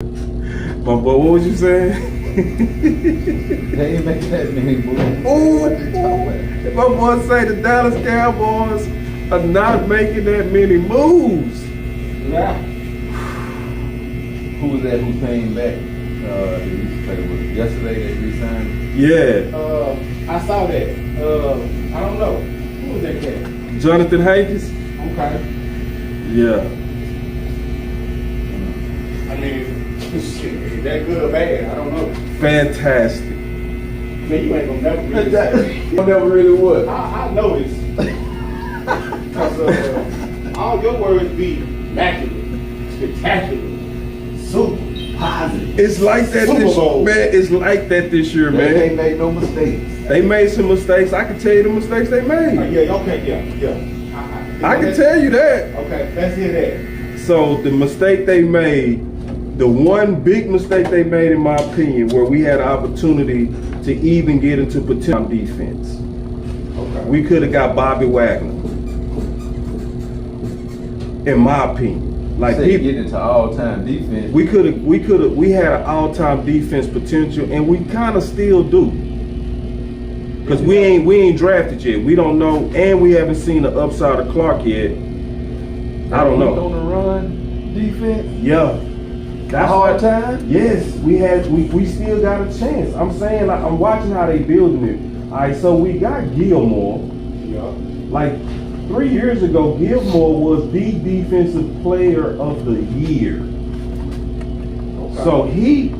My boy, what was you saying? They ain't making that many moves. Oh, my boy say the Dallas Cowboys are not making that many moves. Yeah. Who was that who came back? They used to play with yesterday. They re-signed. Yeah. I saw that. I don't know. Who was that cat? Jonathan Hankins? Okay. Yeah. I mean, shit, is that good or bad? I don't know. Fantastic. Man, you ain't gonna never really say. I never really would. I know this. Because all your words be immaculate, spectacular, super, positive. It's like that Super this Bowl. man. It's like that this year, They man. ain't made no mistakes. They made some mistakes. I can tell you the mistakes they made. Yeah, okay, yeah. I can tell you that. Okay, let's hear that. So the mistake they made, the one big mistake they made, in my opinion, where we had an opportunity to even get into potential defense. Okay. We could have got Bobby Wagner. In my opinion. Like Say get into all-time defense. we had an all-time defense potential, and we kind of still do. Cause we ain't drafted yet. We don't know, and we haven't seen the upside of Clark yet. I don't know. On the run defense. Yeah. That's hard why- time? Yes, we still got a chance. I'm saying, like, I'm watching how they building it. All right, so we got Gilmore. Yeah. Like 3 years ago, Gilmore was the defensive player of the year. Okay. So he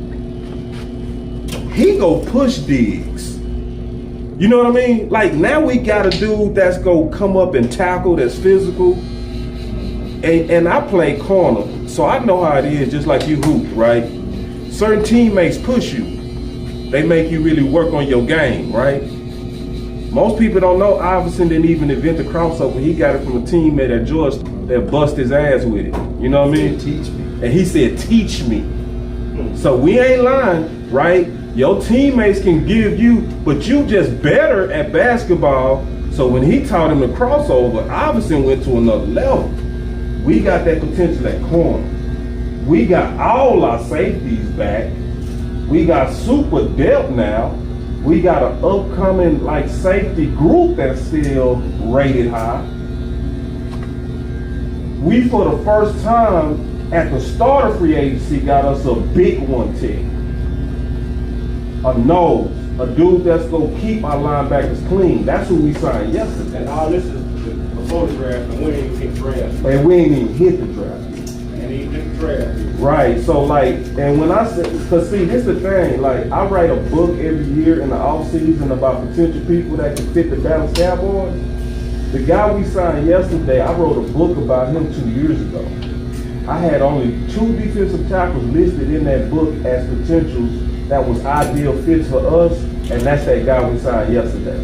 go push Diggs. You know what I mean? Like, now we got a dude that's go come up and tackle, that's physical. And I play corner, so I know how it is, just like you hoop, right? Certain teammates push you. They make you really work on your game, right? Most people don't know Iverson didn't even invent the crossover. He got it from a teammate at Georgia that bust his ass with it. You know what I mean? Teach me. And he said, teach me. So we ain't lying, right? Your teammates can give you, but you just better at basketball. So when he taught him the crossover, Iverson went to another level. We got that potential at corner. We got all our safeties back. We got super depth now. We got an upcoming like safety group that's still rated high. We, for the first time at the start of free agency, got us a big one tick. A nose, a dude that's gonna keep our linebackers clean. That's who we signed yesterday. And all this is before the draft, and we ain't even hit draft. And we ain't even hit the draft. And he did the draft. Right, so like, and when I say, cause see, this is the thing, like, I write a book every year in the offseason about potential people that can fit the Dallas Cowboys. The guy we signed yesterday, I wrote a book about him 2 years ago. I had only 2 defensive tackles listed in that book as potentials that was ideal fits for us, and that's that guy we signed yesterday.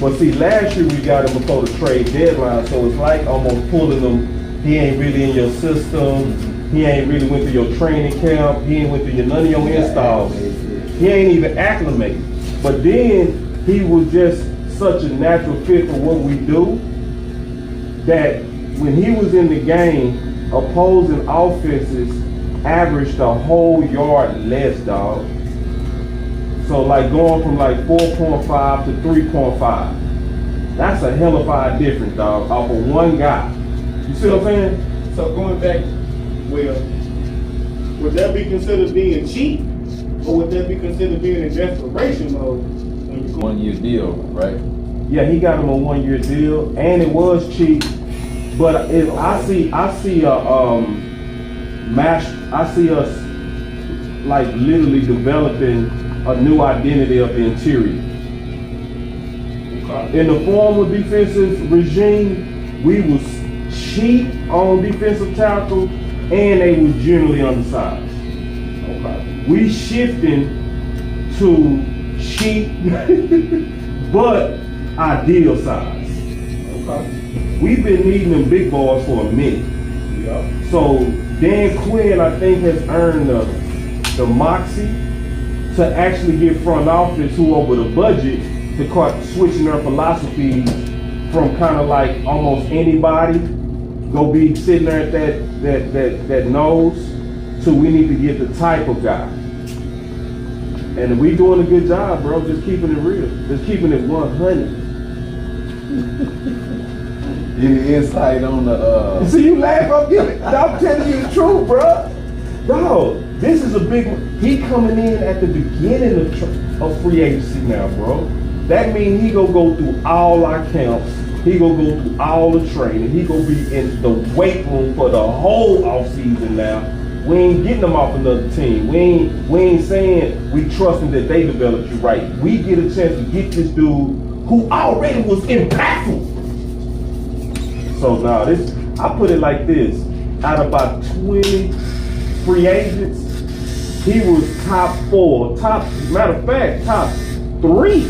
But see, last year we got him before the trade deadline, so it's like almost pulling him. He ain't really in your system. He ain't really went through your training camp. He ain't went through none of your installs. He ain't even acclimated. But then he was just such a natural fit for what we do that when he was in the game, opposing offenses averaged a whole yard less, dog. So like going from like 4.5 to 3.5. That's a hell of a difference, dog, off of one guy. You see what I'm saying? So going back, well, would that be considered being cheap, or would that be considered being in desperation mode? When you 1 year deal, right? Yeah, he got him a 1 year deal, and it was cheap. But if I see us like literally developing a new identity of the interior. In the former defensive regime, we was cheap on defensive tackle, and they was generally undersized. Okay. We shifting to cheap, but ideal size. Okay. We've been needing them big boys for a minute. Yeah. So Dan Quinn, I think, has earned the moxie to actually get front office who over the budget to start switching their philosophy from kind of like almost anybody go be sitting there at that nose to we need to get the type of guy. And we doing a good job, bro, just keeping it real. Just keeping it 100. Any insight on the See, you laugh, I'm telling you the truth, bro. Bro, this is a big one. He coming in at the beginning of free agency now, bro. That means he gonna go through all our camps. He gonna go through all the training. He gonna be in the weight room for the whole offseason now. We ain't getting them off another team. We ain't saying we trusting that they developed you right. We get a chance to get this dude who already was impactful. So now I put it like this. Out of about 20 free agents, he was top 4, matter of fact, top 3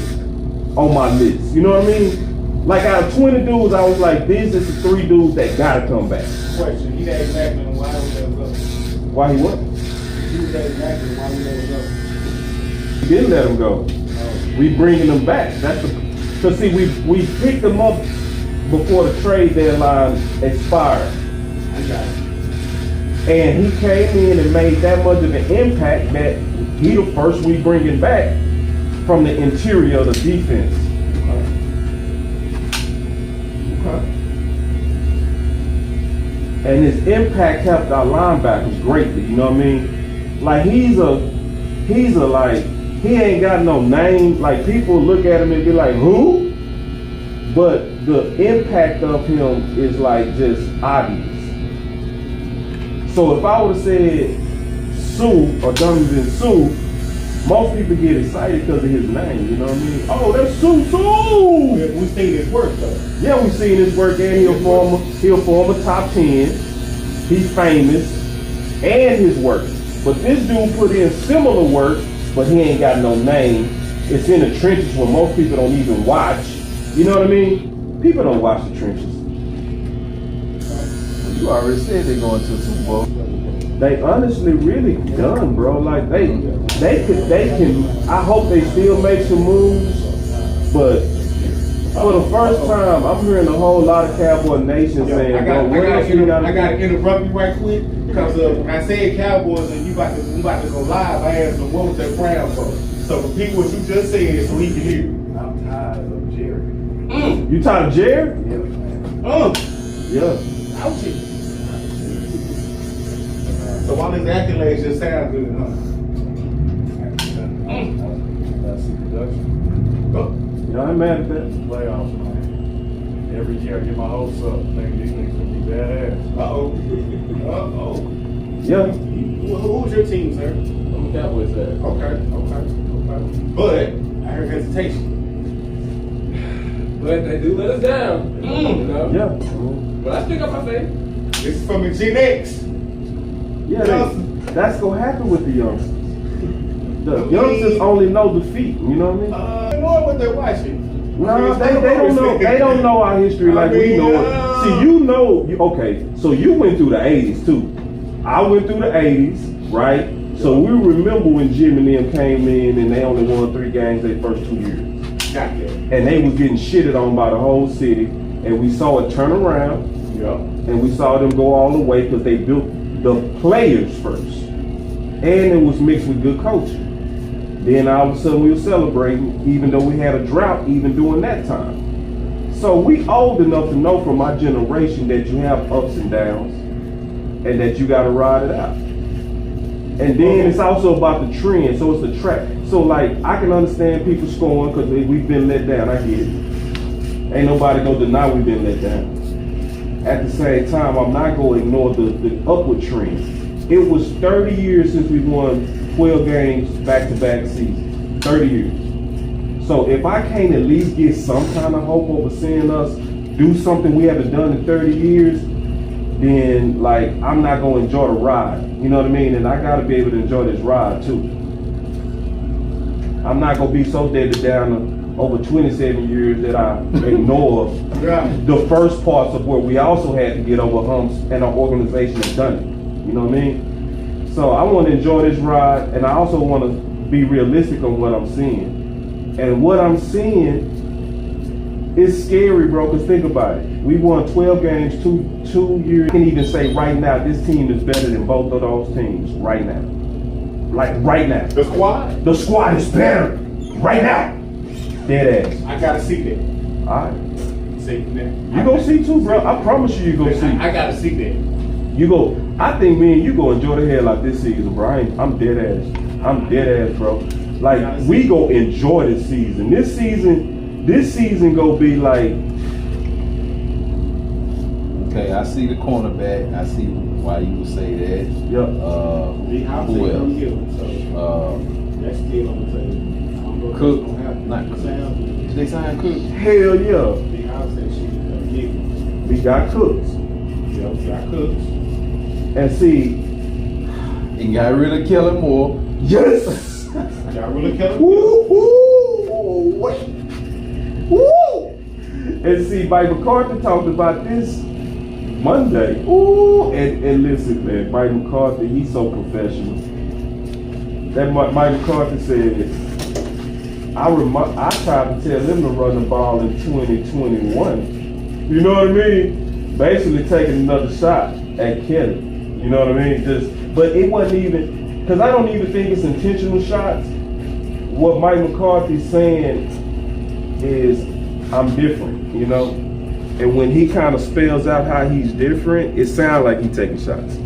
on my list. You know what I mean? Like out of 20 dudes, I was like, these is the 3 dudes that gotta come back. Question, he that exactly why he let him go? Why he what? He was that exactly why he let him go? We didn't let him go. We bringing him back. Cause see, we picked him up before the trade deadline expired. I got it. And he came in and made that much of an impact that he the first we bringing back from the interior of the defense. Okay. And his impact helped our linebackers greatly, you know what I mean? Like he's a like, he ain't got no name. Like people look at him and be like, who? But the impact of him is like just obvious. So if I would have said Sue or Donovan Sue, most people get excited because of his name, you know what I mean? Oh, that's Sue! We seen his work though. Yeah, we seen his work, and he'll form a top 10. He's famous, and his work. But this dude put in similar work, but he ain't got no name. It's in the trenches where most people don't even watch. You know what I mean? People don't watch the trenches. You already said they're going to the Super Bowl. They honestly really done, bro. Like they can. I hope they still make some moves, but for the first time, I'm hearing a whole lot of Cowboy Nation saying, I "Bro, what else we gotta gotta do?" interrupt you right quick because when I said Cowboys and we about to go live, I asked them what was that crown for. So repeat what you just said so he can hear. I'm tired of Jerry. You tired of Jerry? Yeah. Ouchie. So all his accolades just sound good, huh? That's the production. Yeah, I'm mad at that. Playoffs, man. Every year I get my hopes up, thinking these things gonna be badass. Uh-oh. Yeah. Who's your team, sir? I'm a Cowboys fan. Okay. But I heard hesitation. But they do let us down. You know? Yeah. But I stick up my faith. This is from the Gen X. Yeah, that's gonna happen with the youngsters. The youngsters only know defeat. You know what I mean? You know what they're watching. No, they don't know. They don't know our history like we know it. See, you know. Okay, so you went through the '80s too. I went through the '80s, right? So we remember when Jim and them came in and they only won 3 games their first 2 years, and they was getting shitted on by the whole city. And we saw it turn around. Yeah. And we saw them go all the way because they built the players first, and it was mixed with good coaching. Then all of a sudden we were celebrating, even though we had a drought even during that time. So we old enough to know from our generation that you have ups and downs, and that you got to ride it out. And then it's also about the trend, so it's the track. So like I can understand people scoring because we've been let down. I get it. Ain't nobody gonna deny we've been let down. At the same time, I'm not going to ignore the upward trend. It was 30 years since we won 12 games back-to-back seasons. 30 years. So if I can't at least get some kind of hope over seeing us do something we haven't done in 30 years, then like I'm not going to enjoy the ride. You know what I mean? And I got to be able to enjoy this ride too. I'm not going to be so dead down over 27 years that I ignore the first parts of where we also had to get over humps and our organization has done it. You know what I mean? So I want to enjoy this ride, and I also want to be realistic on what I'm seeing. And what I'm seeing It's scary, bro, because think about it. We won 12 games, two years. I can even say right now, this team is better than both of those teams right now. Like, right now. The squad? The squad is better right now. Dead ass. I gotta see that. All right. See, man. You gonna see too, bro. I promise you gonna see. I gotta see that. You go. I think me and you go enjoy the hell out this season, bro. I'm dead ass. I'm dead ass, bro. Like, we go enjoy this season. This season go be like. Okay, I see the cornerback. I see why you would say that. Yep. Who else? That's still on the table. Cook. Not Cook. Did they sign Cook? Hell yeah. Big House said she We got Cooks. Yep, we got Cooks. And see. And got rid of Kellen Moore. Yes. Y'all really kept Woo, woo, wait. Woo. And see, Mike McCarthy talked about this Monday. Ooh, and listen, man, Mike McCarthy, he's so professional. That Mike McCarthy said, I tried to tell him to run the ball in 2021. You know what I mean? Basically taking another shot at Kelly. You know what I mean? But it wasn't even, because I don't even think it's intentional shots. What Mike McCarthy's saying is, I'm different, you know? And when he kind of spells out how he's different, it sounds like he's taking shots.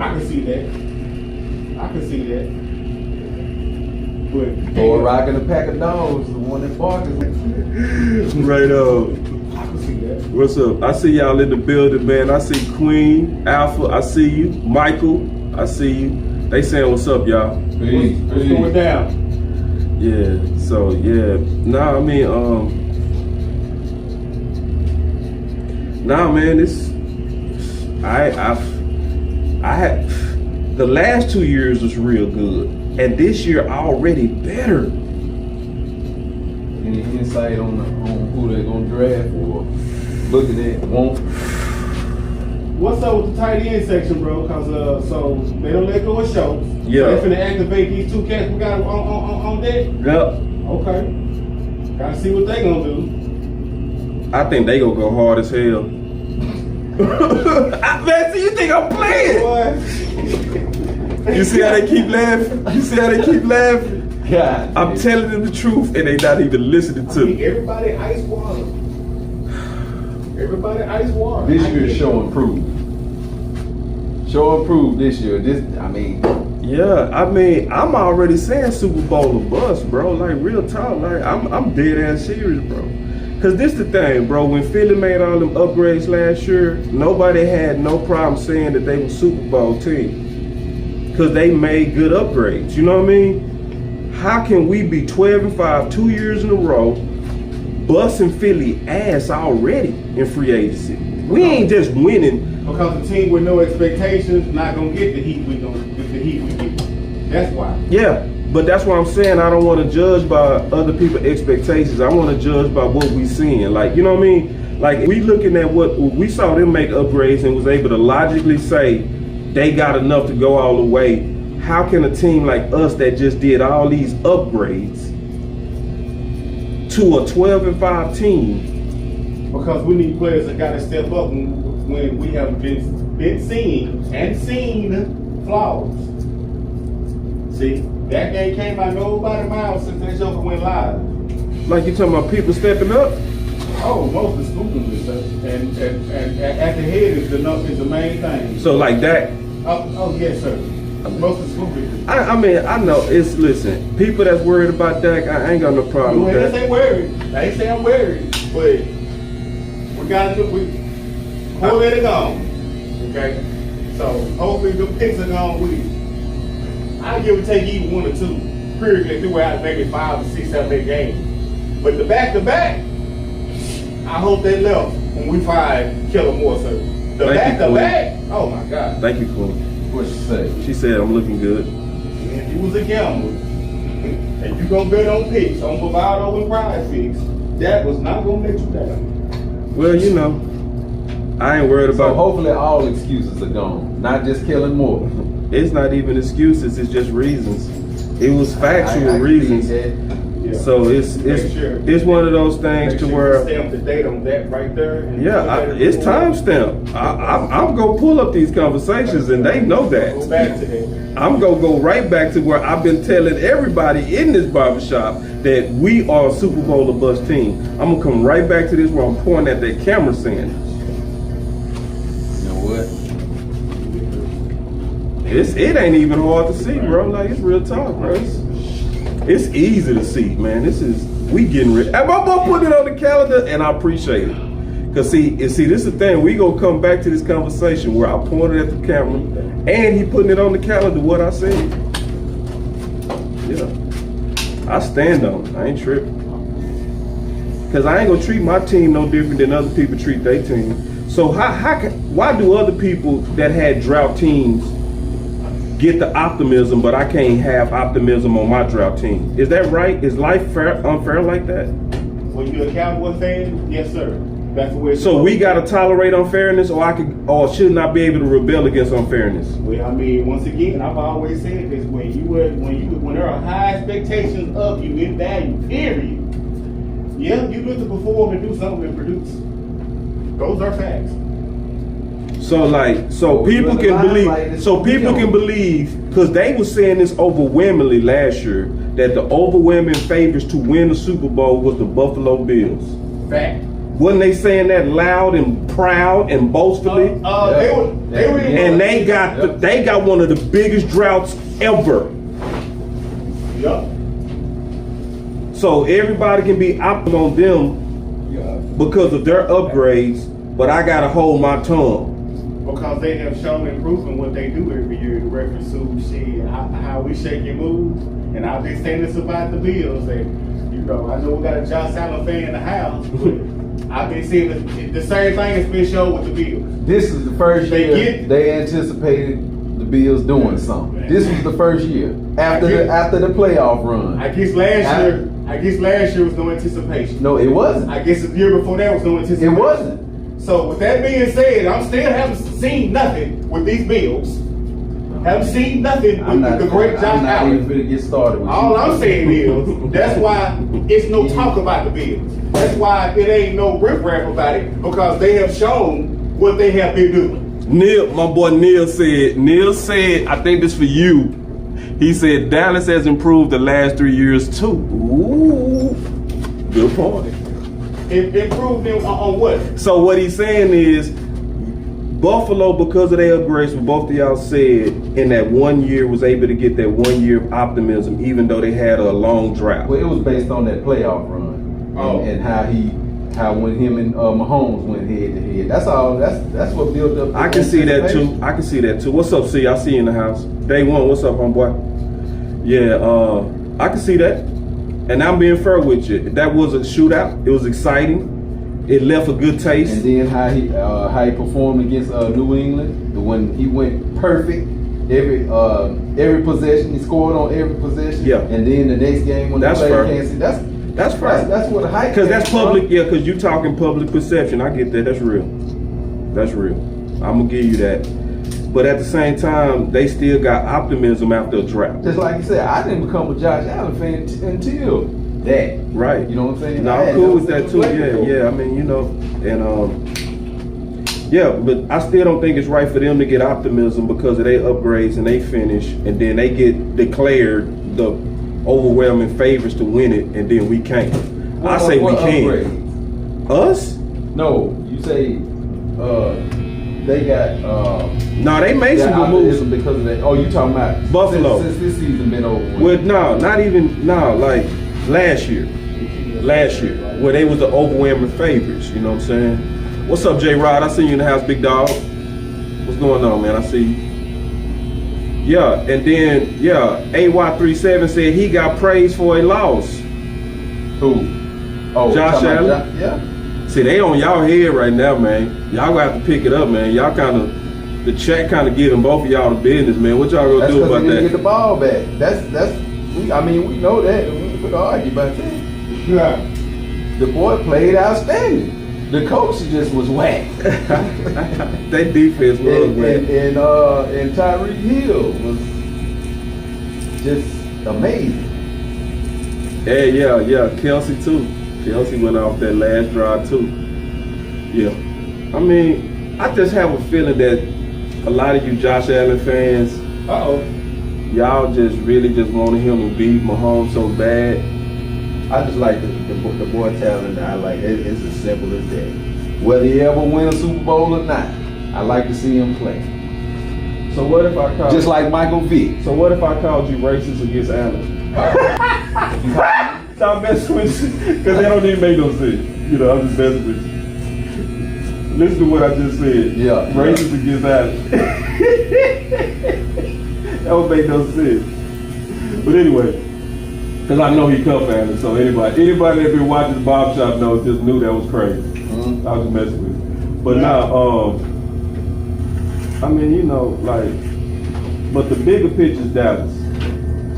I can see that. But Throw a rock in a pack of dogs, the one that barks. Right on. I can see that. What's up? I see y'all in the building, man. I see Queen, Alpha, I see you. Michael, I see you. They saying what's up, y'all. Peace, What's going down? Yeah, so yeah. Nah, I mean, nah, man, I had, the last 2 years was real good. And this year already better. Any insight on who they're gonna draft or looking at? What's up with the tight end section, bro? Cause so they don't let go of Schultz. Yeah. So they finna activate these two cats we got on deck. Yep. Okay. Gotta see what they gonna do. I think they gonna go hard as hell. Man, see, you think I'm playing? Boy. You see how they keep laughing? God, I'm telling them the truth and they not even listening to me. Everybody ice water. Everybody ice water. this year show and prove. Show and prove this year. Yeah, I mean, I'm already saying Super Bowl or bust, bro. Like, real talk. Like, I'm dead ass serious, bro. Cause this the thing, bro. When Philly made all them upgrades last year, nobody had no problem saying that they were Super Bowl team. Cause they made good upgrades. You know what I mean? How can we be 12-5 2 years in a row, busting Philly ass already in free agency? We ain't just winning. Because the team with no expectations not gonna get the heat we get. That's why. Yeah, but that's what I'm saying. I don't want to judge by other people's expectations. I want to judge by what we seeing. Like, you know what I mean? Like, we looking at what we saw them make upgrades and was able to logically say they got enough to go all the way. How can a team like us that just did all these upgrades to a 12-5 team? Because we need players that gotta step up when we have been seen flaws. See, that game came out nobody's mouth since that joker went live. Like, you talking about people stepping up? Oh, most of the scooping is and at the head is the main thing. So like that. Oh yes, sir. Most of the scooping. I mean, I know it's, listen, people that's worried about that, I ain't got no problem with They that. ain't worried. They ain't say I'm worried, but we gotta do. Pull it gone. Okay. So hopefully the picks are gone with it. I give or take either one or two. Period throughout maybe 5 or 6, 7, 8 games. But the back-to-back, I hope they left when we fired Kellen Moore, sir. The back-to-back, oh my God. Thank you, Queen. What she say? She said I'm looking good. If you was a gambler, and you gonna bet on picks, on Bovado and Prize Picks, that was not gonna let you down. Well, you know, I ain't worried So about. hopefully all excuses are gone. Not just Kellen Moore. It's not even excuses. It's just reasons. It was factual I reasons. can see that. Yeah. So it's Make sure. one of those things Make to sure where. you stamp the date on that right there. And It's timestamped. I'm gonna pull up these conversations, and they know Go that. back to that. I'm gonna go right back to where I've been telling everybody in this barbershop that we are a Super Bowl or bust team. I'm gonna come right back to this where I'm pointing at that camera saying, You know what? it ain't even hard to see, bro. Like, it's real talk, bro. It's easy to see, man. We getting rid. I'm gonna put it on the calendar, and I appreciate it. Cause see, this is the thing. We gonna come back to this conversation where I pointed at the camera, and he putting it on the calendar. What I said. Yeah, I stand on it. I ain't tripping. Cause I ain't gonna treat my team no different than other people treat their team. So why do other people that had drought teams get the optimism, but I can't have optimism on my drought team? Is that right? Is life unfair like that? When you're a Cowboy fan, yes, sir. That's the way. So we gotta tolerate unfairness, or should not be able to rebel against unfairness? Well, I mean, once again, I've always said this: when there are high expectations of you in value, period. Yeah, you look to perform and do something and produce. Those are facts. So people can believe, because they were saying this overwhelmingly last year, that the overwhelming favorites to win the Super Bowl was the Buffalo Bills. Fact. Wasn't they saying that loud and proud and boastfully? They were. And they got one of the biggest droughts ever. Yup. So everybody can be optimal on them because of their upgrades, but I gotta hold my tongue. Because they have shown and proven what they do every year. The reference to shit, how we shake and move. And I've been saying this about the Bills. That, I know we got a Josh Allen fan in the house, but I've been seeing the same thing that's been shown with the Bills. This is the first year they anticipated the Bills doing something. This was the first year after the playoff run. I guess last year was no anticipation. No, it wasn't. I guess the year before that was no anticipation. It wasn't. So with that being said, I'm still haven't seen nothing with these Bills. Haven't seen nothing with the great Josh I'm not Allen. even finna get started with All you. I'm saying is, that's why it's no talk about the Bills. That's why it ain't no riff-raff about it, because they have shown what they have been doing. My boy Neil said, I think this for you. He said Dallas has improved the last 3 years too. Ooh, good point. Improved them on what? So what he's saying is, Buffalo, because of their upgrades, what both of y'all said, in that 1 year was able to get that 1 year of optimism, even though they had a long drought. Well, it was based on that playoff run and how when him and Mahomes went head to head. That's all. That's what built up. I can see that too. What's up, C? I see you in the house. Day one. What's up, homeboy? Yeah, I can see that. And I'm being fair with you. That was a shootout. It was exciting. It left a good taste. And then how he performed against New England. When he went perfect every possession, he scored on every possession. Yeah. And then the next game when that's the player fair. can't see, that's fair. That's what the hype. Because that's public. Yeah, because you talking public perception. I get that. That's real. That's real. I'm gonna give you that. But at the same time, they still got optimism after a drought. Just like you said, I didn't become a Josh Allen fan until that. Right. You know what I'm saying? No, I'm cool with that too. Yeah. I mean, but I still don't think it's right for them to get optimism because of their upgrades and they finish, and then they get declared the overwhelming favorites to win it, and then we can't. I say we can. Us? No, you say they got. No, they made some good moves because of that. Oh, you talking about Buffalo since this season been over? Well, no, not even like last year, where they was the overwhelming favorites. You know what I'm saying? What's up, J Rod? I see you in the house, big dog. What's going on, man? I see you. Yeah, and then AY37 said he got praised for a loss. Who? Oh, Josh Allen. Yeah. See, they on y'all head right now, man. Y'all gonna have to pick it up, man. Y'all the chat kind of giving both of y'all the business, man. What y'all gonna do about that? that? Get the ball back. We know that. We ain't gonna argue about that. Yeah. The boy played outstanding. The coach just was whack. That defense was whack. And Tyreek Hill was just amazing. Yeah, Kelsey too. Kelsey went off that last drive too. Yeah. I mean, I just have a feeling that a lot of you Josh Allen fans, y'all just really just wanted him to beat Mahomes so bad. I just like the boy talent. I like it's as simple as that. Whether he ever win a Super Bowl or not, I like to see him play. So what if I called Just like Michael Vick. So what if I called you racist against Allen? Stop messing with you, because they don't even make no sense. You know, I'm just messing with you. Listen to what I just said. Yeah. Racist against Allen. That would make no sense. But anyway, because I know he come for Allen, so anybody that been watching the Barbershop knows just knew that was crazy. Mm-hmm. I was just messing with you. But now, I mean, you know, like, but the bigger picture is Dallas.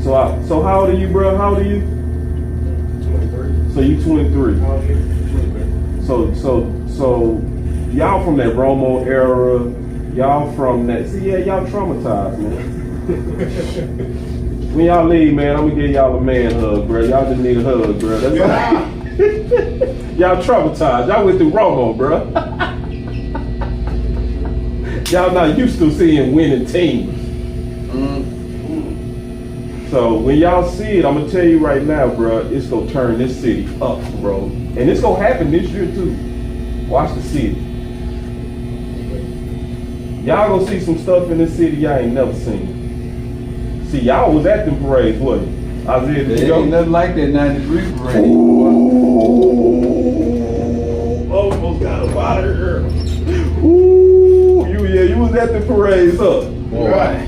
So how old are you, bro? How old are you? 23. So you 23. How old are you? 23. So y'all from that Romo era, y'all from that. See, yeah, y'all traumatized, man. When y'all leave, man, I'm gonna give y'all a man hug, bro. Y'all just need a hug, bro. That's all. Y'all traumatized. Y'all went through Romo, bro. Y'all not used to seeing winning teams. So when y'all see it, I'm gonna tell you right now, bro, it's gonna turn this city up, bro. And it's gonna happen this year too. Watch the city. Y'all gonna see some stuff in this city y'all ain't never seen. See, y'all was at them parades, wasn't it? Isaiah, did you There go? ain't nothing like that 93 parade. Almost got him out of here. Ooh, you was at the parades, huh?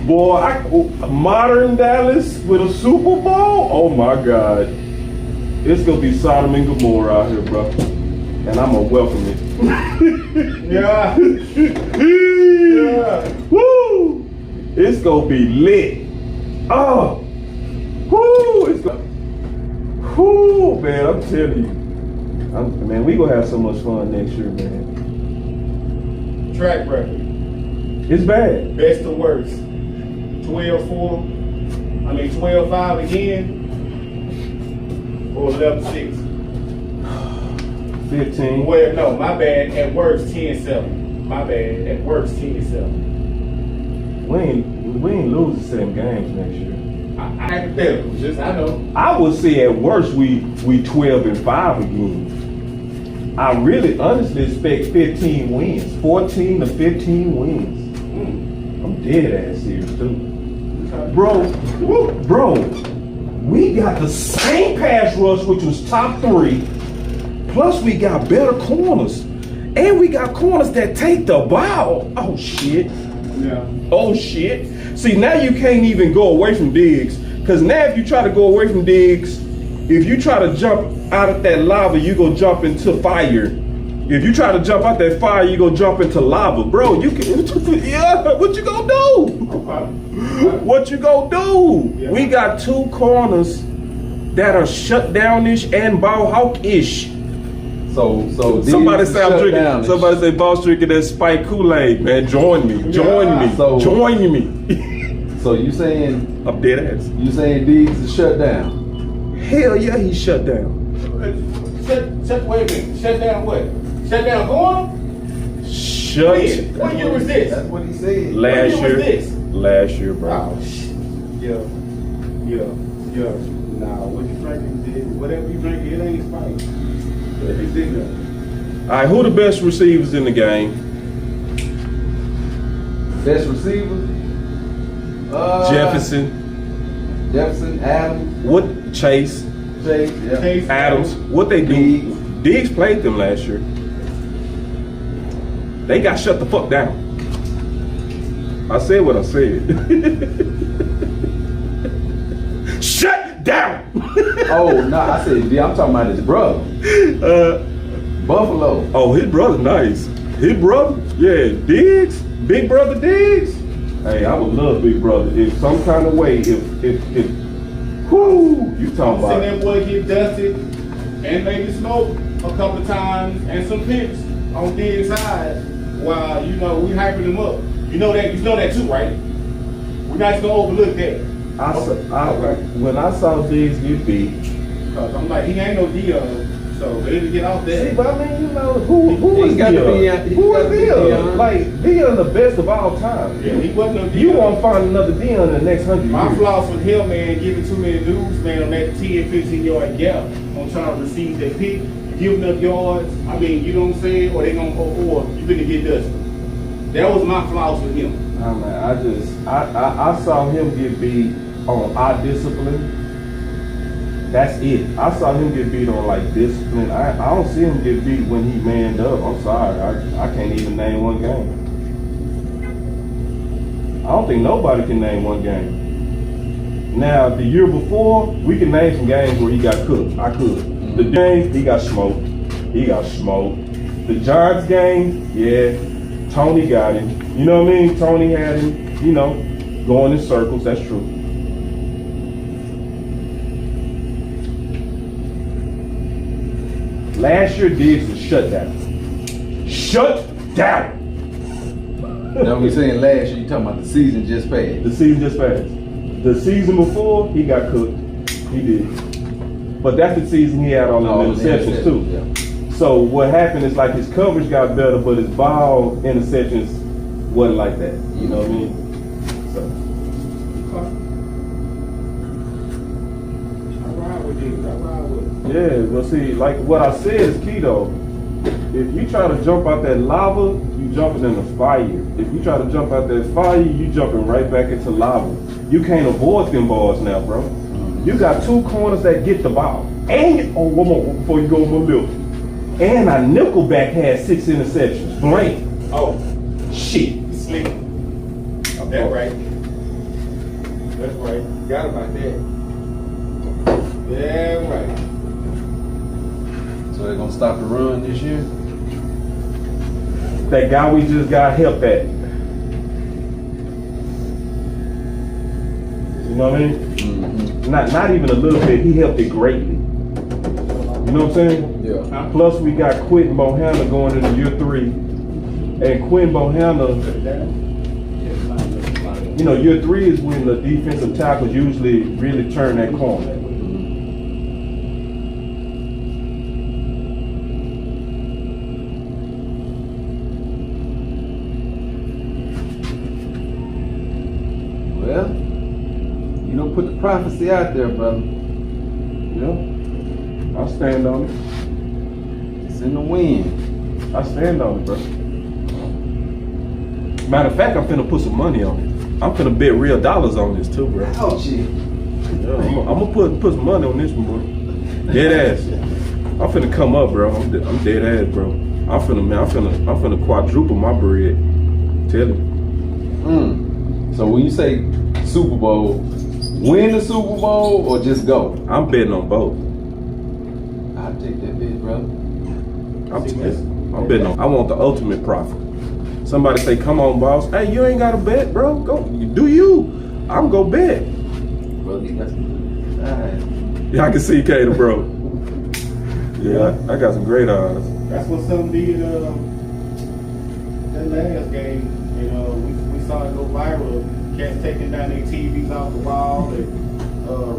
Boy, modern Dallas with a Super Bowl? Oh my God. It's gonna be Sodom and Gomorrah out here, bro. And I'm gonna welcome it. Yeah. Woo! It's gonna be lit. Oh! Woo! It's gonna. Woo, man, I'm telling you. Man, we gonna have so much fun next year, man. Track record. It's bad. Best to worst. 12-5 again. Or 11-6. 15. Well, no, my bad. At worst, 10-7. My bad. At worst, 10-7. We ain't losing 7 games next year. Hypothetical, just I know. I would say at worst we 12-5 again. I really honestly expect 15 wins. 14 to 15 wins. I'm dead ass serious too. Bro, we got the same pass rush, which was top 3, plus we got better corners. And we got corners that take the ball. Oh shit. Yeah. Oh shit. See, now you can't even go away from Diggs. Because now if you try to go away from Diggs, if you try to jump out of that lava, you go jump into fire. If you try to jump out that fire, you go jump into lava. Bro, you can, yeah, what you gonna do? What you gonna do? Yeah. We got 2 corners that are shut down-ish and ball hawk-ish. So Somebody Diggs say I'm shut drinking. down. Somebody say boss drinking that Spike Kool-Aid, man. Join me. Join me. So- Join me. So you saying I'm dead ass. Diggs is shut down? Hell yeah, he's shut down. Wait a minute. Shut down what? Shut down corner? Shut. What year was this? That's what he said. Last What year was year. this? Last year, bro. Oh, shit. Yeah. Nah, what you drinking? Whatever you drinking, it ain't Spike. It's in there. All right, who the best receivers in the game? Best receiver? Jefferson. Adams, What? Chase. Chase, yeah. Chase Adams. What they do? Diggs played them last year. They got shut the fuck down. I said what I said. Shut down. Oh no, I said I'm talking about his brother. Buffalo. Oh, his brother nice. His brother, yeah, Diggs, big brother Diggs. Hey, I would love big brother if some kind of way, if whoo, you talking Seen about? that boy get dusted and maybe smoke a couple times and some picks on the inside while we hyping him up. You know that too, right? We're not just gonna overlook that. When I saw Diggs get beat, Cause I'm like, he ain't no Dion. So we need to get off that. See, but I mean, you know, who He is got to be Dion? out- he Who got is to be Dion? Dion. Like, Dion the best of all time. Yeah, he wasn't no Dion. You won't find another Dion in the next 100 My years. flaws with him, man, giving too many dudes, man, on that 10, 15 yard gap on trying to receive that pick, giving up yards. I mean, you know what I'm saying? Or they gonna or you gonna get dusted. That was my flaws with him. Nah, man, I saw him get beat on eye discipline. That's it. I saw him get beat on like discipline. I don't see him get beat when he manned up. I'm sorry. I can't even name one game. I don't think nobody can name one game. Now, the year before, we can name some games where he got cooked. I could. The game, he got smoked. He got smoked. The Giants game, yeah, Tony got him. You know what I mean? Tony had him, you know, going in circles. That's true. Last year, Diggs was shut down. Shut down. Now we saying last year, you talking about the season just passed. The season just passed. The season before, he got cooked. He did. But that's the season he had all the interceptions too. Yeah. So what happened is like his coverage got better, but his ball interceptions wasn't like that. You know what I mean? So I ride with you. I ride with him. yeah, but see, like what I said is key though. If you try to jump out that lava, you jumping in the fire. If you try to jump out that fire, you jumping right back into lava. You can't avoid them balls now, bro. You got two corners that get the ball. And one more before you go on my lip. And our nickelback had 6 interceptions. Blank. Oh, Shit. sleep. That's right. That's right. Forgot about that. Yeah, right. So they're gonna stop the run this year. That guy we just got help at. You know what I mean? Mm-hmm. Not even a little bit. He helped it greatly. You know what I'm saying? Yeah. Plus we got Quentin Bohanna going into year 3. And Quentin Bohanna, you know, year 3 is when the defensive tackles usually really turn that corner. Well, you don't put the prophecy out there, brother. Yeah. I stand on it. It's in the wind. I stand on it, bro. Matter of fact, I'm finna put some money on it. I'm finna bet real dollars on this too, bro. Ouch. Yeah, I'm gonna put some money on this one, bro. Dead ass. I'm finna come up, bro. I'm dead ass, bro. I'm finna quadruple my bread. Tell you. So when you say Super Bowl, win the Super Bowl or just go? I'm betting on both. I'll take that bet, brother. I'm betting on. I want the ultimate profit. Somebody say, "Come on, boss. Hey, you ain't got to bet, bro. Go, do you? I'm gonna bet." Brother, you got some. Alright. Yeah, I can see Kato, bro. Yeah, I got some great odds. That's what some did that last game. You know, we saw it go viral. Cats taking down their TVs off the wall and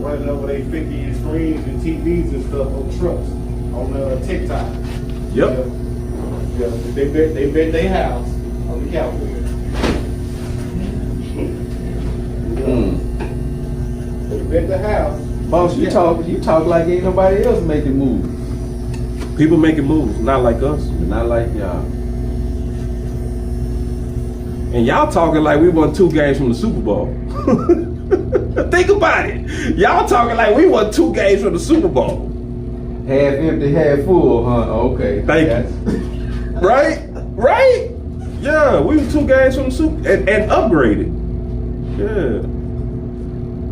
running over their 50-inch screens and TVs and stuff on trucks on TikTok. Yep. Yeah, they bet their house on the Cowboys. They bet the house. Boss, you talk like ain't nobody else making moves. People making moves, not like us. Not like y'all. And y'all talking like we won 2 games from the Super Bowl. Think about it. Y'all talking like we won 2 games from the Super Bowl. Half empty, half full, huh? Okay. Thank you. Right? Right? Yeah, we were 2 games from the Super and upgraded. Yeah.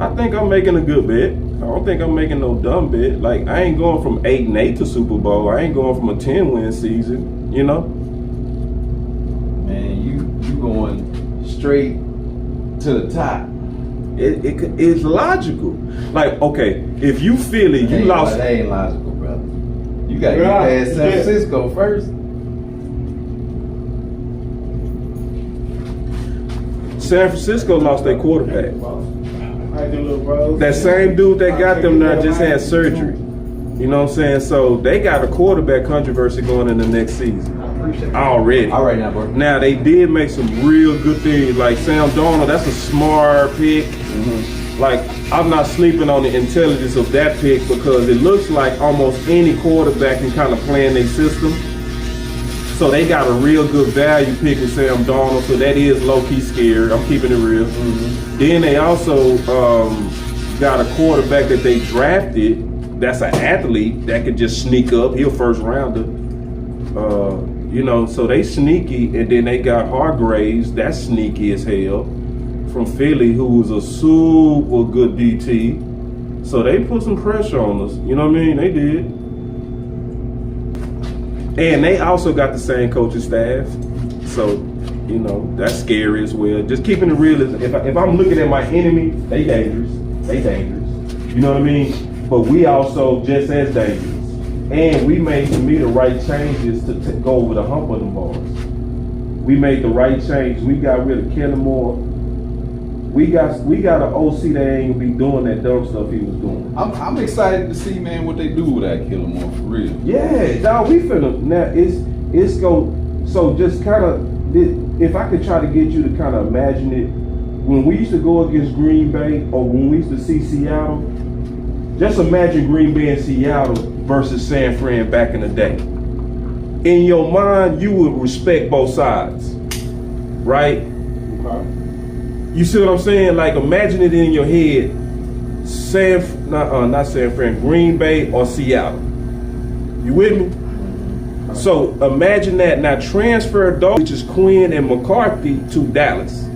I think I'm making a good bet. I don't think I'm making no dumb bet. Like, I ain't going from 8-8 to Super Bowl. I ain't going from a 10-win season, you know? Man, you going straight to the top. It's logical. Like, okay, if you feel it, you lost. That ain't logical, brother. You got to get past San Francisco first. San Francisco lost their quarterback. Like them little bros. That same dude that got them there just had surgery. You know what I'm saying? So they got a quarterback controversy going in the next season. I appreciate it. Already. All right now, bro. Now they did make some real good things, like Sam Darnold. That's a smart pick. Like I'm not sleeping on the intelligence of that pick because it looks like almost any quarterback can kind of play in their system. So they got a real good value pick with Sam Darnold. So that is low key scary. I'm keeping it real. Then they also got a quarterback that they drafted. That's an athlete that could just sneak up. He a first rounder. You know, so they sneaky, and then they got Hargraves, that's sneaky as hell, from Philly, who was a super good DT. So they put some pressure on us. You know what I mean? They did. And they also got the same coaching staff. So, you know, that's scary as well. Just keeping it real is if I'm looking at my enemy, they dangerous. They dangerous. You know what I mean? But we also just as dangerous. And we made, to me, the right changes to go over the hump of them bars. We made the right change. We got rid of Kellen Moore. We got an OC that ain't gonna be doing that dumb stuff he was doing. I'm excited to see, man, what they do with that Killer Moore for real. Yeah, dog, we finna now. It's go. So just kind of, if I could try to get you to kind of imagine it, when we used to go against Green Bay or when we used to see Seattle, just imagine Green Bay and Seattle versus San Fran back in the day. In your mind, you would respect both sides, right? Okay. You see what I'm saying? Like imagine it in your head, not San Fran, Green Bay or Seattle. You with me? So imagine that. Now transfer those, which is Quinn and McCarthy, to Dallas.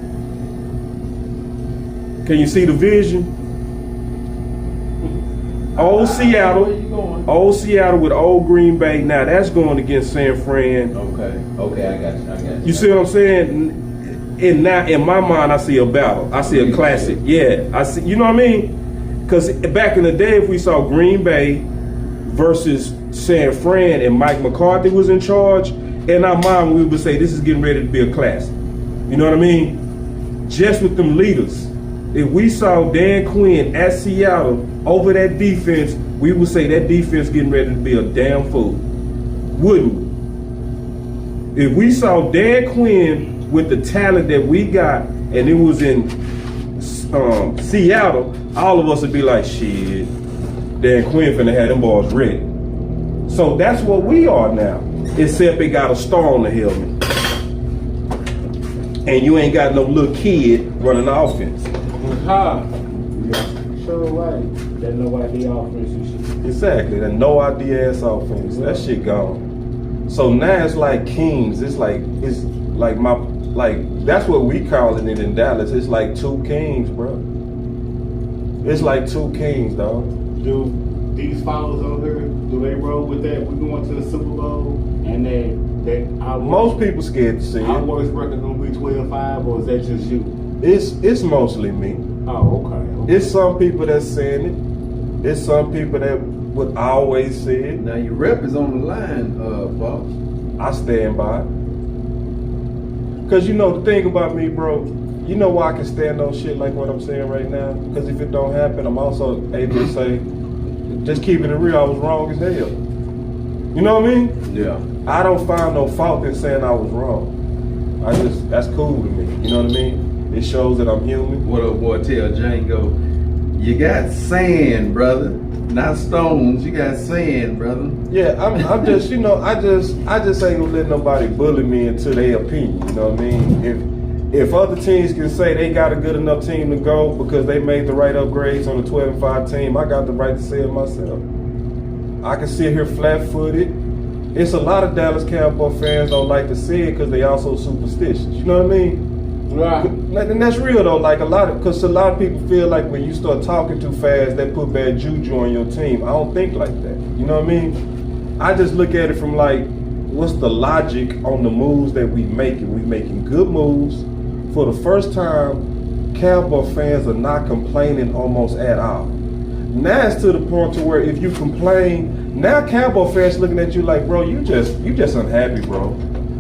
Can you see the vision? Old Seattle with old Green Bay. Now that's going against San Fran. Okay, I got you. You see what I'm saying? And now in my mind, I see a battle. I see a classic. Yeah, I see. You know what I mean? Because back in the day, if we saw Green Bay versus San Fran and Mike McCarthy was in charge, in our mind we would say this is getting ready to be a classic. You know what I mean? Just with them leaders. If we saw Dan Quinn at Seattle over that defense, we would say that defense getting ready to be a damn fool. Wouldn't we? If we saw Dan Quinn with the talent that we got and it was in Seattle, all of us would be like, shit, Dan Quinn finna have them boys ready. So that's what we are now, except it got a star on the helmet. And you ain't got no little kid running the offense. Sure right. That no idea offense and shit. Exactly, that no idea ass offense. That shit gone. So now it's like kings. It's like that's what we calling it in Dallas. It's like two kings, bro. It's like two kings, dog. Do these followers over here, do they roll with that? We going to the Super Bowl and then most people scared to see our it. worst record gonna be 12-5, or is that just you? It's mostly me. Oh, okay. It's some people that's saying it. It's some people that would always say it. Now your rep is on the line, boss. I stand by it. Cause you know the thing about me, bro, you know why I can stand on shit like what I'm saying right now? Because if it don't happen, I'm also able to say, just keeping it real, I was wrong as hell. You know what I mean? Yeah. I don't find no fault in saying I was wrong. That's cool to me. You know what I mean? It shows that I'm human. What old boy tell Django, you got sand, brother, not stones. You got sand, brother. Yeah, I'm just, you know, I just ain't gonna let nobody bully me into their opinion. You know what I mean? If other teams can say they got a good enough team to go because they made the right upgrades on the 12-5 team, I got the right to say it myself. I can sit here flat-footed. It's a lot of Dallas Cowboy fans don't like to see it because they also superstitious. You know what I mean? Right. And that's real though. Like because a lot of people feel like when you start talking too fast, they put bad juju on your team. I don't think like that. You know what I mean? I just look at it from like, what's the logic on the moves that we making? We making good moves. For the first time, Cowboy fans are not complaining almost at all. Now it's to the point to where if you complain, now Cowboy fans looking at you like, bro, you just unhappy, bro.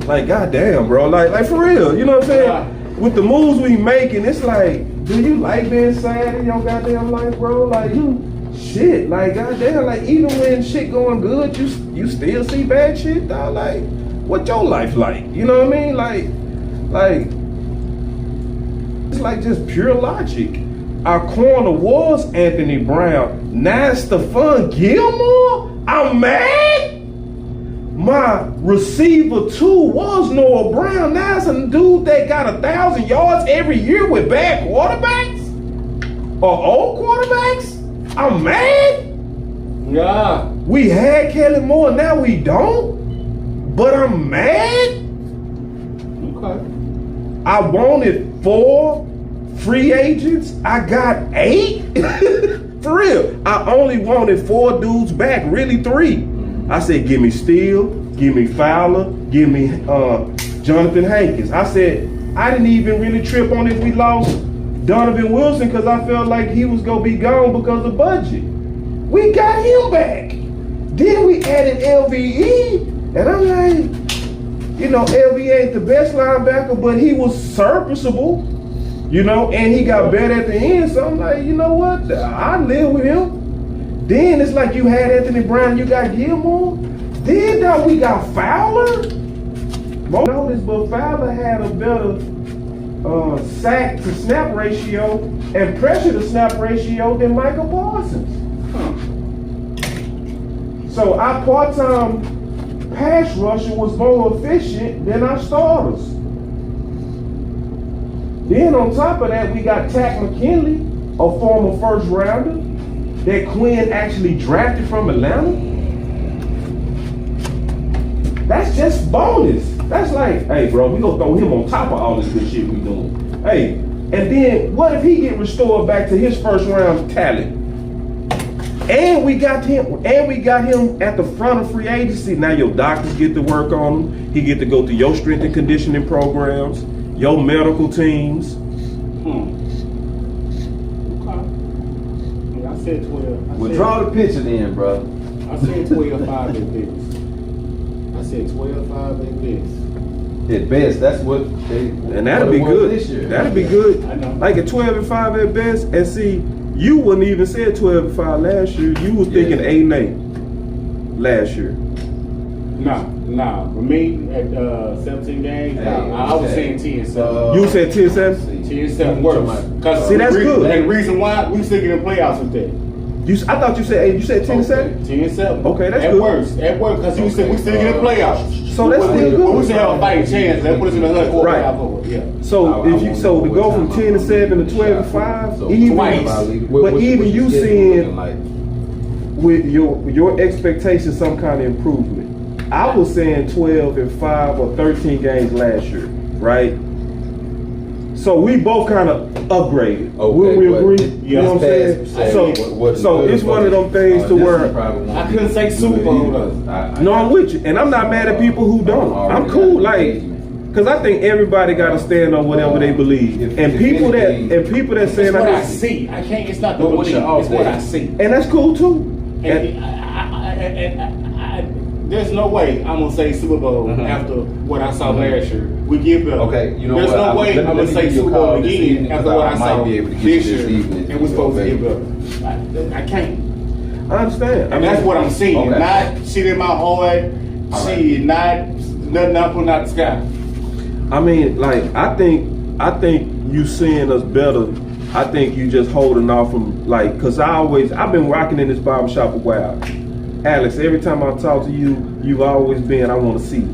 Like, goddamn, bro. Like for real. You know what I'm saying? Yeah. With the moves we making, it's like, do you like being sad in your goddamn life, bro? Like, shit, like goddamn, like even when shit going good, you still see bad shit, dog. Like, what your life like? You know what I mean? Like it's like just pure logic. Our corner was Anthony Brown. Now it's Stephon Gilmore? I'm mad? My receiver 2 was Noah Brown. Now it's a dude that got 1,000 yards every year with bad quarterbacks? Or old quarterbacks? I'm mad? Nah. We had Kelly Moore, now we don't? But I'm mad? Okay. I wanted 4 free agents. I got 8. For real. I only wanted 4 dudes back, really 3. I said, give me Steele, give me Fowler, give me Jonathan Hankins. I said, I didn't even really trip on if we lost Donovan Wilson because I felt like he was going to be gone because of budget. We got him back. Then we added LVE, and I'm like, you know, LVE ain't the best linebacker, but he was serviceable. You know, and he got better at the end, so I'm like, you know what? I live with him. Then it's like you had Anthony Brown, you got Gilmore. Then now we got Fowler. Notice, but Fowler had a better sack to snap ratio and pressure to snap ratio than Michael Parsons. So our part-time pass rusher was more efficient than our starters. Then on top of that, we got Tack McKinley, a former first rounder that Quinn actually drafted from Atlanta. That's just bonus. That's like, hey bro, we gonna throw him on top of all this good shit we doing. Hey, and then what if he get restored back to his first round talent? And we got him at the front of free agency. Now your doctors get to work on him. He get to go through your strength and conditioning programs, your medical teams. I said 12. Well, draw the picture then, bro. I said 12-5 at best. I said 12-5 at best. At best, that's what they. And that'd be good. This year. That'd be good. I know. Like a 12-5 at best. And see, you wouldn't even say 12-5 last year. You was thinking 8-8 last year. Nah. For me, at 17 games, Hey, I was saying 10-7. You said 10-7? 10-7 works. Cause See, that's good. And the reason why we still get in playoffs with that. I thought you said 8. You said 10-7? 10-7. Okay, that's that good. Works. That works because we still get in playoffs. So that's still good. We still have a fighting chance. That put us in the hunt for Right. Yeah. So if you to go from 10-7 to 12-5, even but even you seeing with your expectations some kind of improvement. I was saying 12-5 or 13 games last year, right? So we both kind of upgraded. Okay, we agree? but You know what I'm saying? So it's one of them things to where I couldn't say Super Bowl though. no, I'm with you, and I'm not mad at people who don't. I'm cool, like, cause I think everybody got to stand on whatever they believe, and people that It's saying what I see. I can't. It's not the belief. It's what I see. and that's cool too. And there's no way I'm gonna say Super Bowl after what I saw last year. We get better. Okay, you know there's what? no way I'm gonna say Super Bowl again after what I saw be able to this get year. evening. And we're supposed to get better. I can't. I understand. And that's what I'm seeing. Okay. Not shit in my heart. Shit, not nothing I'm putting out the sky. I mean, like, I think you seeing us better. I think you just holding off from, like, cause I've been rocking in this barbershop a while. Alex, every time I talk to you, you've always been, I want to see.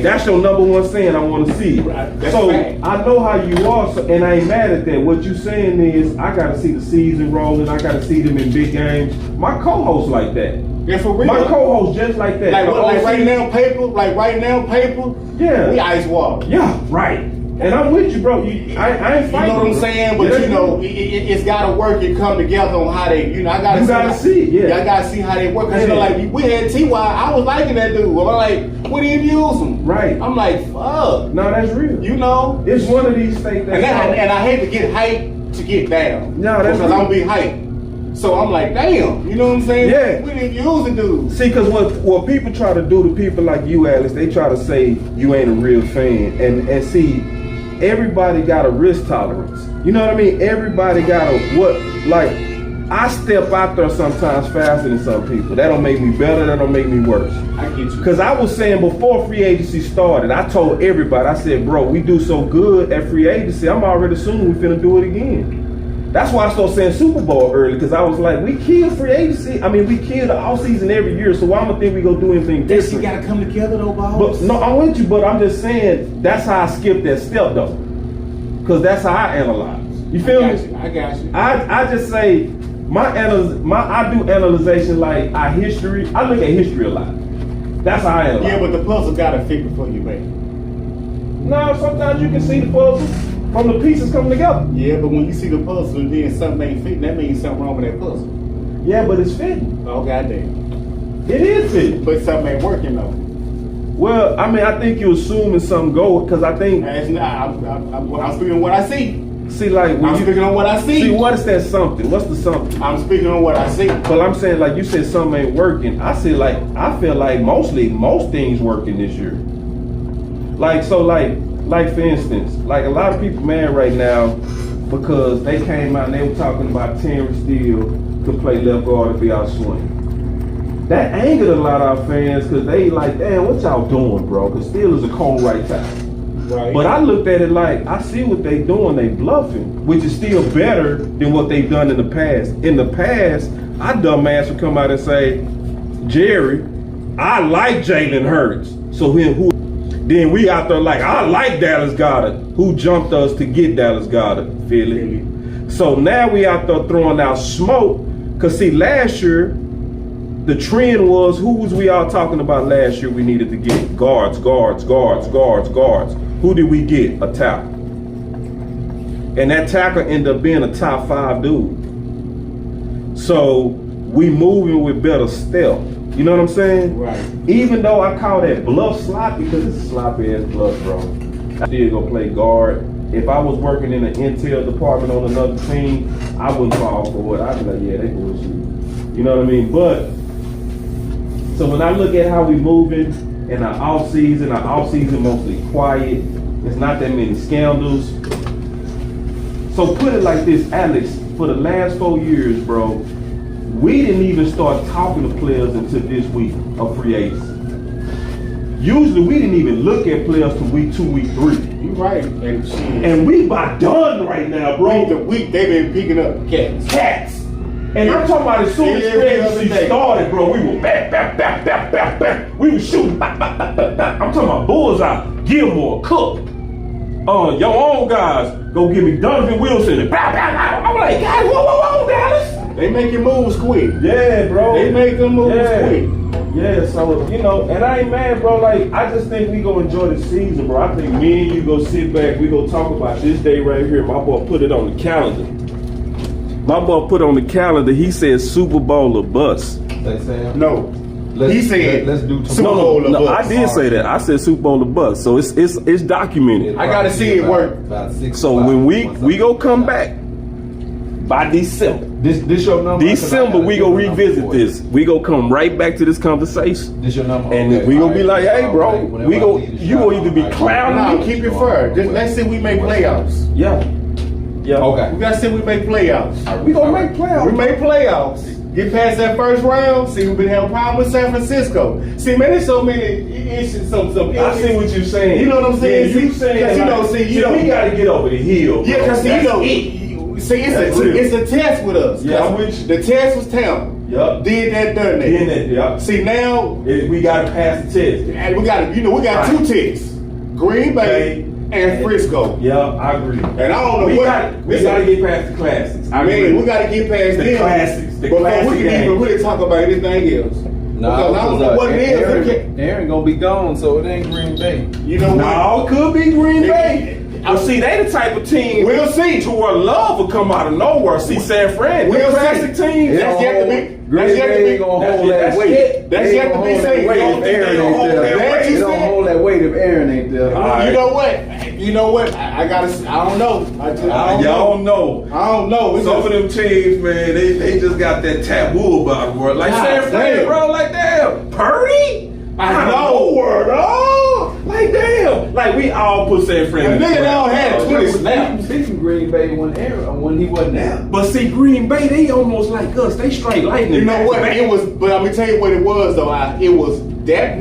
That's your number one saying, I want to see. That's So fact. I know how you are, and I ain't mad at that. What you saying is, I got to see the season rolling. I got to see them in big games. My co-host like that. Yeah, for real. My co-host just like that. Like right now, paper. Yeah. We ice water. Yeah, right. And I'm with you, bro. I ain't You fighting. know what I'm saying? But you know, it's got to work and come together on how they, I got to You gotta see it, yeah. I got to see how they work. Cause like we had T.Y., I was liking that dude. I'm like, what do you use him? Right. I'm like, fuck. No, that's real. You know? It's one of these things And I hate to get hyped to get down. No, that's because real. I'm be hyped. So I'm like, damn. You know what I'm saying? Yeah. We didn't use the dude. See, because what people try to do to people like you, Alex, they try to say you ain't a real fan. And see, everybody got a risk tolerance. You know what I mean? Everybody got a I step out there sometimes faster than some people. That don't make me better, that don't make me worse. I get you. Because I was saying before free agency started, I told everybody, I said, bro, we do so good at free agency, I'm already assuming we finna do it again. That's why I started saying Super Bowl early, because I was like, we kill free agency. I mean, we kill the offseason every year, so why am I think we gonna do anything different? You gotta come together though, boss. But no, I'm with you, but I'm just saying, that's how I skipped that step though. Because that's how I analyze. You feel me? I got you. I just say, I do analyzation like I look at history a lot. That's how I analyze. Yeah, but the puzzle gotta fit before you make it. No, sometimes you can see the puzzle from the pieces coming together. Yeah, but when you see the puzzle and then something ain't fitting, that means something wrong with that puzzle. Yeah, but it's fitting. Oh, goddamn. It is fitting. But something ain't working though. Well, I mean, I think you're assuming something go, because I think... I'm speaking on what I see. See, like... I'm speaking on what I see. See, what is that something? What's the something? I'm speaking on what I see. But I'm saying, like, you said something ain't working. I feel like most things working this year. Like, so, like for instance, like a lot of people mad right now because they came out and they were talking about Terrence Steele could play left guard if he out swing. That angered a lot of our fans because they like, damn, what y'all doing, bro? Because Steele is a cold right tackle. Right. But I looked at it like, I see what they doing, they bluffing, which is still better than what they've done in the past. In the past, I dumbass would come out and say, Jerry, I like Jalen Hurts. So then we out there like, I like Dallas Goedert. Who jumped us to get Dallas Goedert? Philly. So now we out there throwing out smoke. Cause see, last year, the trend was, who was we all talking about last year we needed to get? Guards. Who did we get? A tackle. And that tackle ended up being a top 5 dude. So we moving with better stealth. You know what I'm saying? Right. Even though I call that bluff sloppy, because it's a sloppy ass bluff, bro. I still go play guard. If I was working in the intel department on another team, I wouldn't fall for it. I'd be like, yeah, they bullshit. You know what I mean? But so when I look at how we moving in our off season mostly quiet. It's not that many scandals. So put it like this, Alex, for the last 4 years, bro, we didn't even start talking to players until this week of free agency. Usually we didn't even look at players till week 2, week 3. You right. And we about done right now, bro. The week they've been picking up cats. And I'm talking about as soon as free agency started, bro, we were back. We were shooting, back. I'm talking about bullseye, Gilmore, Cook. Your own guys, go give me Donovan Wilson. And I'm like, guys, whoa, Dallas. They making moves quick. Yeah, bro. They make them moves quick. Yeah, so, you know, and I ain't mad, bro. Like, I just think we gonna enjoy the season, bro. I think me and you go sit back, we go talk about this day right here. My boy put it on the calendar. He said Super Bowl or bust. No. He said let's do Super Bowl or bust. I did say that. I said Super Bowl or bust. So it's documented. I gotta see it work. So when we go come back by December. This your number. December we go revisit this. We go come right back to this conversation. This your number. And okay. we gonna be like, hey, bro, you gonna either be clowning No, me. keep it fair. Let's see we make playoffs. Yeah. Okay. We gotta see we make playoffs. We gonna make playoffs. We make playoffs. Get past that first round. See, we've been having problems with San Francisco. See, man, there's so many issues. Some issues. I see what you're saying. You know what I'm saying? Yeah, you saying we gotta get over the hill. Yeah, because it's a test with us. Yeah, I'm with you. The test was Tampa. Yup. Did that, done that. Yup. See, now we gotta pass the test. and we got two tests: Green Bay and Frisco. Yeah, I agree. And I don't know we gotta get past the classics. I mean, we gotta get past the them classics. The before classic we can games. even really talk about anything else. Because I don't know what it is. Aaron gonna be gone, so it ain't Green Bay. You know what? No, it could be Green Bay. Well, see, they the type of team. We'll see. To where love will come out of nowhere. See, San Fran, we'll classic team. That's yet to be. Green Bay ain't gonna hold that weight. That's yet to be seen. They don't hold that weight if Aaron ain't there. You know what? I don't know. Y'all know. I don't know. Some of them teams, man, they just got that taboo about the world. Like San Fran, bro, like damn, Purdy? I know. Word, oh, like damn. Like, we all put San Fran in the Nigga don't playoffs. have 20 snaps. Speaking Green Bay when he wasn't there. But see, Green Bay, they almost like us. They straight lightning. You know what? back. It was, but I'm gonna tell you what it was though. It was that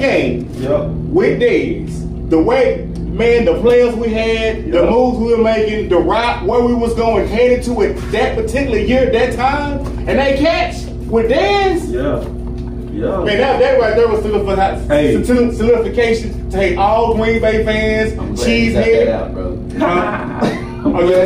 game Yep. with Dez. The way, man, the players we had, the Yep. moves we were making, the route where we was going, headed to it that particular year, at that time, and they catch with Dez. Yeah. Yeah. Man, that right there was Hey. solidification to hate all Green Bay fans, I'm glad you got that cheesehead. out, brother. Oh, yeah,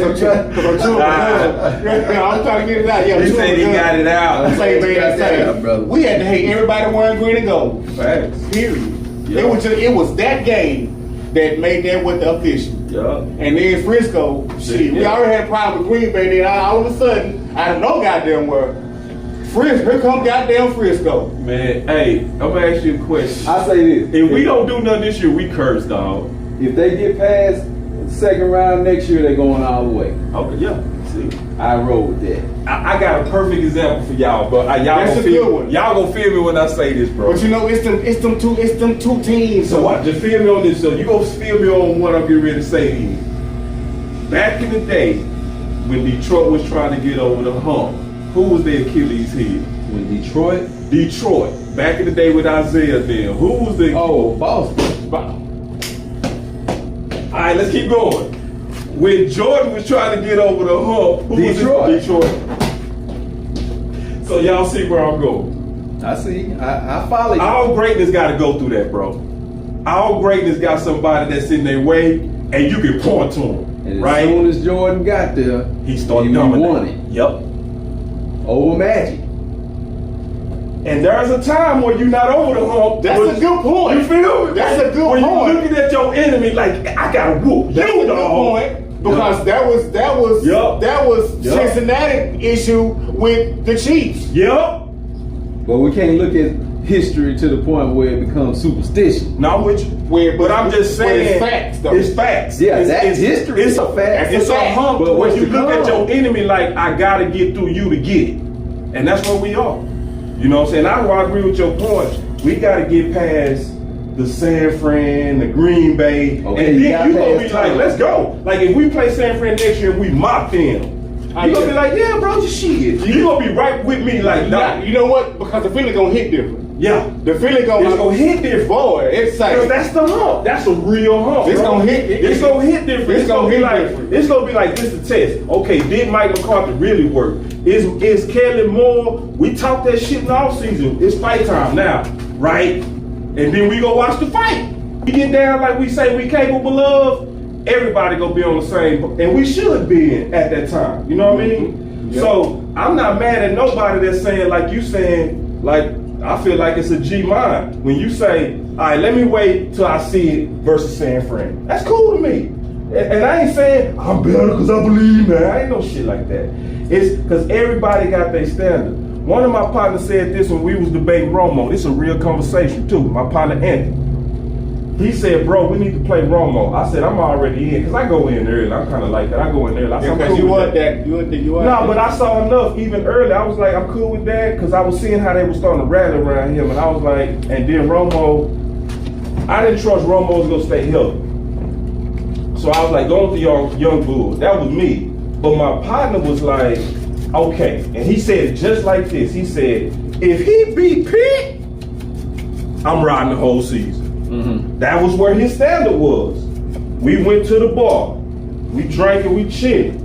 I'm trying to get it out. Yeah, He said he got it out. Say, man, Got that out, brother. we had to hate everybody wearing green and gold. Facts. Period. Yeah. It was that game that made that with the official. Yeah. And then Frisco, shit, we Yeah. already had a problem with Green Bay. Then all of a sudden, out of no goddamn word, here come goddamn Frisco. Man, hey, I'm gonna ask you a question. I say this: If we don't do nothing this year, we curse, dog. if they get past the second round next year, they're going all the way. Okay, yeah. See, I roll with that. I got a perfect example for y'all, but y'all That's gonna a feel good one. Y'all gonna feel me when I say this, bro. But you know, it's them two teams. So what? Just feel me on this. So you gonna feel me on what I'm getting ready to say to you. Back in the day, when Detroit was trying to get over the hump, who was their Achilles heel? When Detroit, Back in the day with Isaiah, then who was the? Boston. All right, let's keep going. When Jordan was trying to get over the hump, who Detroit. was it? Detroit. So y'all see where I'm going. I see. I follow you. All greatness got to go through that, bro. All greatness got somebody that's in their way, and you can point to them, And as right? soon as Jordan got there, He started he dominating. won it Yep. over Magic. And there's a time where you're not over the hump. That's but a good point. You feel me? That's a good when point. you're looking at your enemy like, I gotta whoop That's a you, good dog. point. Because that was Yup. Yup. Cincinnati issue with the Chiefs. Yep. But we can't look at history to the point where it becomes superstition. Not with you. But I'm just But saying, it's facts, though. It's facts. Yeah, it's, that's it's history. It's a That's It's a a fact. hump. But But when what's you to look at come? your enemy like, I gotta get through you to get it, and that's where we are. You know what I'm saying? I agree with your point. We gotta get past the San Fran, the Green Bay, Okay, and you then got you gonna be past like, Tom. let's go. Like if we play San Fran next year and we mock them, you gonna be like, yeah, bro, shit. You gonna be right with me like that. You know what? Because the feeling gonna hit different. Yeah. The feeling gonna It's gonna hit different. Boy, it's Because like that's the hump. That's a real hump. It's bro. gonna hit- It's gonna hit different. it's It's gonna gonna be hit like different. it's gonna be like this is a test. Okay, did Mike McCarthy really work? Is Kelly Moore? We talk that shit in the offseason. It's fight time now, right? And then we go watch the fight. We get down like we say we capable of. Everybody gonna be on the same, and we should be in at that time. You know what I mean? Yep. So I'm not mad at nobody that's saying like you saying like. I feel like it's a G mind when you say, all right, let me wait till I see it versus San Fran. That's cool to me. And I ain't saying I'm better because I believe, man. I ain't no shit like that. It's because everybody got their standard. One of my partners said this when we was debating Romo. This is a real conversation too. My partner Anthony. He said, bro, we need to play Romo. I said, I'm already in because I go in early. I'm kind of like that. I go in early. I said, I'm because cool you with want that. You want No, that. but I saw enough even early. I was like, I'm cool with that because I was seeing how they were starting to rally around him, and I was like, and then Romo, I didn't trust Romo was gonna stay healthy, so I was like, go with the young bulls. That was me. But my partner was like, okay, and he said it just like this. He said, if he beat Pitt, I'm riding the whole season. That was where his standard was. We went to the bar, we drank and we chilled.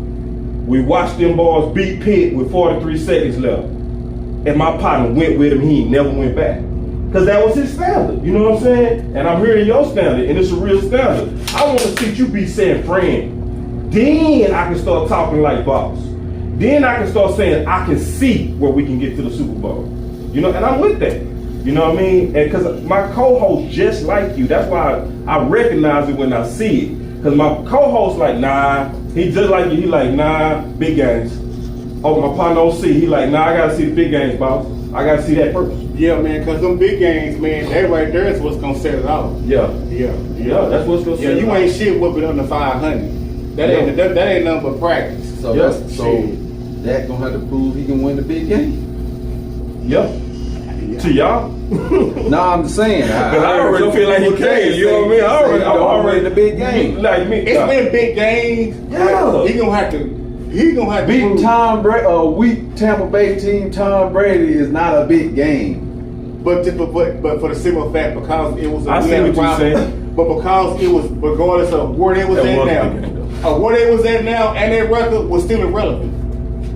We watched them boys beat Pitt with 43 seconds left. And my partner went with him, he never went back. Because that was his standard, you know what I'm saying? And I'm hearing your standard, and it's a real standard. I want to see you beat San Fran. Then I can start talking like boss. Then I can start saying, I can see where we can get to the Super Bowl. You know, and I'm with that. You know what I mean? And because my co-host just like you, that's why I recognize it when I see it. Because my co-host like, nah, he just like you, he like, nah, big games. Oh, my partner OC, he like, nah, I gotta see the big games, boss. I gotta see that first. Yeah, man, because them big games, man, that right there is what's gonna set it off. Yeah. Yeah, That's what's gonna Yeah, set it you off. ain't shit whooping under 500. That ain't nothing but practice. So Yeah. Dak gonna have to prove he can win the big game. Yeah. To y'all? No, I'm just saying. Because I already feel like he came. You know what I mean? I'm already in the big game. Like me. It's been big games. Yeah. He gonna have to Beating prove- Tom Brady, a weak Tampa Bay team, Tom Brady is not a big game. But for the simple fact, because it was a I see what you're saying. But because it was, regardless of where they was That at was now, a big game, where they was at now, and their record was still irrelevant.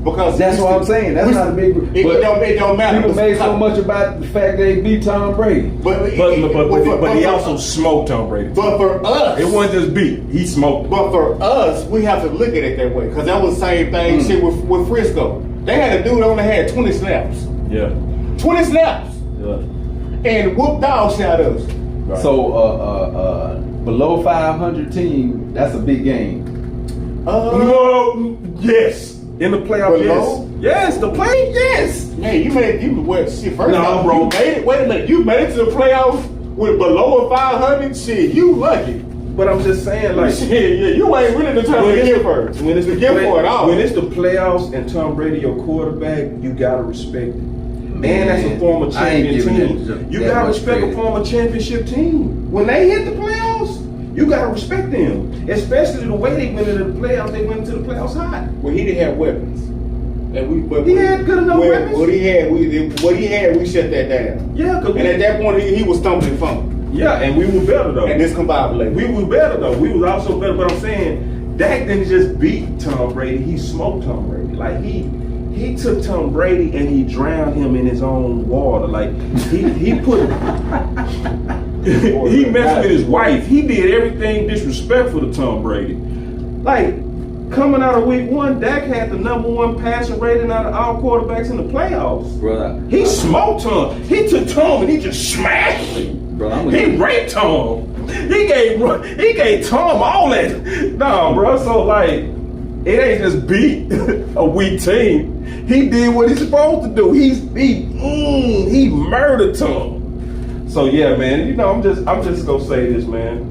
Because That's what I'm saying. That's not a big. It don't matter. People made so much about the fact they beat Tom Brady. But he also smoked Tom Brady. But for us, it wasn't just beat. He smoked. But for us, we have to look at it that way, because that was the same thing. Shit with Frisco. They had a dude that only had 20 snaps. Yeah. 20 snaps. Yeah. And whooped dog shot us. Right. So below 500 team, that's a big game. No. Yes. In the playoffs, Below? yes. Yes, the play, yes. Man, you what shit first? No, off, bro. You made it. Wait a minute, you made it to the playoffs with below a 500. Shit, you lucky. But I'm just saying, like, Shit, yeah, you ain't really determined to give first. when it's the give for it all. When it's the playoffs and Tom Brady your quarterback, you gotta respect it. And that's a former I ain't champion giving team. that You gotta much respect a credit. former championship team. When they hit the playoffs, you gotta respect them. Especially the way they went into the playoffs. They went into the playoffs hot. Well, he didn't have weapons. And He had good enough weapons. What he had, we shut that down. Yeah, cause And at that point, he was stumbling fumbling. yeah, and we were better though. And this combined We were better though. We was also better. But I'm saying Dak didn't just beat Tom Brady. He smoked Tom Brady. Like he took Tom Brady and he drowned him in his own water. Like he put he messed with his wife. He did everything disrespectful to Tom Brady. Like coming out of week one, Dak had the #1 passing rating out of all quarterbacks in the playoffs. Brother, He smoked Tom. He took Tom and he just smashed him. Bro, He raped Tom. He gave Tom all that. Nah, bro. So like, it ain't just beat a weak team. He did what he's supposed to do. He murdered Tom. So yeah, man. You know, I'm just gonna say this, man.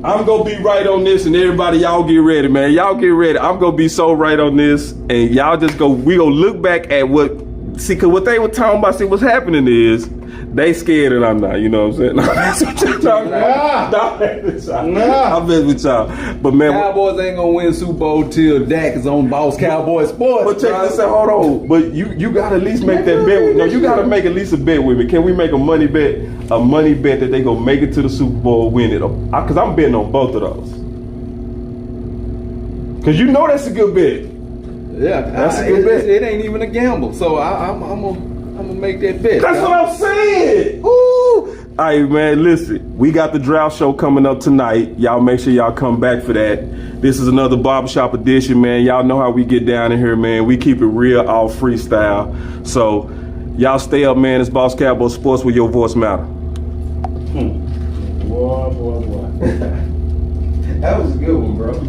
I'm gonna be right on this, and everybody, y'all get ready, man. Y'all get ready. I'm gonna be so right on this, and y'all just go. We gonna look back at cause what they were talking about. See, what's happening is they scared and I'm not. You know what I'm saying? I'm messing with y'all. But man, Cowboys ain't gonna win Super Bowl till Dak is on Boss Cowboy Sports. but check this out. Hold on. But you gotta at least make that bet. No, you gotta make at least a bet with me. Can we make a money bet? A money bet that they gonna make it to the Super Bowl, win it? Cause I'm betting on both of those. Cause you know that's a good bet. Yeah, That's a good bet. It ain't even a gamble, so I'm gonna make that bet. That's what I'm saying. Ooh. All right, man. Listen, we got the draft show coming up tonight. Y'all make sure y'all come back for that. This is another Barbershop edition, man. Y'all know how we get down in here, man. We keep it real, all freestyle. So y'all stay up, man. It's Boss Cowboy Sports, where your voice matter. Boy. That was a good one, bro.